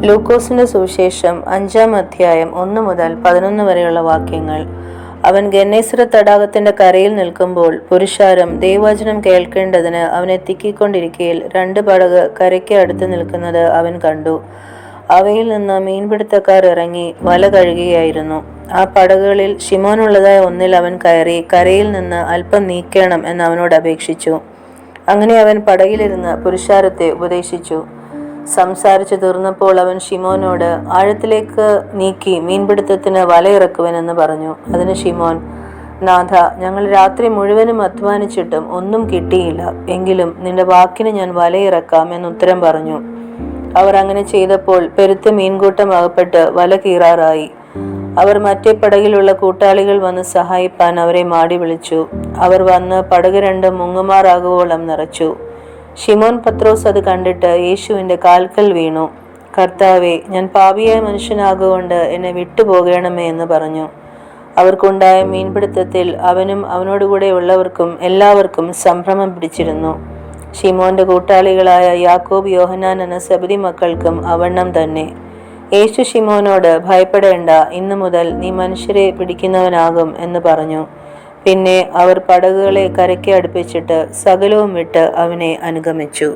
ലൂക്കോസിന്റെ സുവിശേഷം 5-ാം അധ്യായം 1 മുതൽ 11 വരെയുള്ള വാക്യങ്ങൾ. അവൻ ഗന്നേസരത്ത് തടാകത്തിന്റെ കരയിൽ നിൽക്കുമ്പോൾ പുരുഷാരം ദൈവവചനം കേൾക്കേണ്ടതിന് അവനെ തിക്കിക്കൊണ്ടിരിക്കയിൽ 2 പടക് കരയ്ക്ക് അടുത്ത് നിൽക്കുന്നത് അവൻ കണ്ടു. അവയിൽ നിന്ന് മീൻപിടുത്തക്കാർ ഇറങ്ങി വല കഴുകുകയായിരുന്നു. ആ പടകുകളിൽ ശിമോനുള്ളതായ ഒന്നിൽ അവൻ കയറി കരയിൽ നിന്ന് അല്പം നീക്കേണം എന്ന് അവനോട് അപേക്ഷിച്ചു. അങ്ങനെ അവൻ പടകിലിരുന്ന് പുരുഷാരത്തെ ഉപദേശിച്ചു. സംസാരിച്ചു തീർന്നപ്പോൾ അവൻ ശിമോനോട് ആഴത്തിലേക്ക് നീക്കി മീൻപിടുത്തത്തിന് വലയിറക്കുവനെന്ന് പറഞ്ഞു. അതിന് ശിമോൻ, നാഥ, ഞങ്ങൾ രാത്രി മുഴുവനും അധ്വാനിച്ചിട്ടും ഒന്നും കിട്ടിയില്ല. എങ്കിലും നിന്റെ വാക്കിന് ഞാൻ വലയിറക്കാം എന്നുത്തരം പറഞ്ഞു. അവർ അങ്ങനെ ചെയ്തപ്പോൾ പെരുത്ത മീൻകൂട്ടം അകപ്പെട്ട് വല കീറാറായി. അവർ മറ്റേ പടകിലുള്ള കൂട്ടാളികൾ വന്ന് സഹായിപ്പാൻ അവരെ മാടി വിളിച്ചു. അവർ വന്ന് പടക് 2 മുങ്ങുമാറാകുവോളം നിറച്ചു. ശിമോൻ പത്രോസ് അത് കണ്ടിട്ട് യേശുവിൻ്റെ കാൽക്കൽ വീണു. കർത്താവേ, ഞാൻ പാപിയായ മനുഷ്യനാകൊണ്ട് എന്നെ വിട്ടുപോകണമേ എന്ന് പറഞ്ഞു. അവർക്കുണ്ടായ മീൻപിടുത്തത്തിൽ അവനും അവനോടുകൂടെ ഉള്ളവർക്കും എല്ലാവർക്കും സംഭ്രമം പിടിച്ചിരുന്നു. ശിമോന്റെ കൂട്ടാളികളായ യാക്കോബ്, യോഹന്നാൻ എന്ന സെബദി മക്കൾക്കും അവണ്ണം തന്നെ. യേശു ശിമോനോട്, ഭയപ്പെടേണ്ട, ഇന്നു മുതൽ നീ മനുഷ്യരെ പിടിക്കുന്നവനാകും എന്ന് പറഞ്ഞു. പിന്നെ അവർ പടകുകളെ കരയ്ക്ക് അടുപ്പിച്ചിട്ട് സകലവും വിട്ട് അവനെ അനുഗമിച്ചു.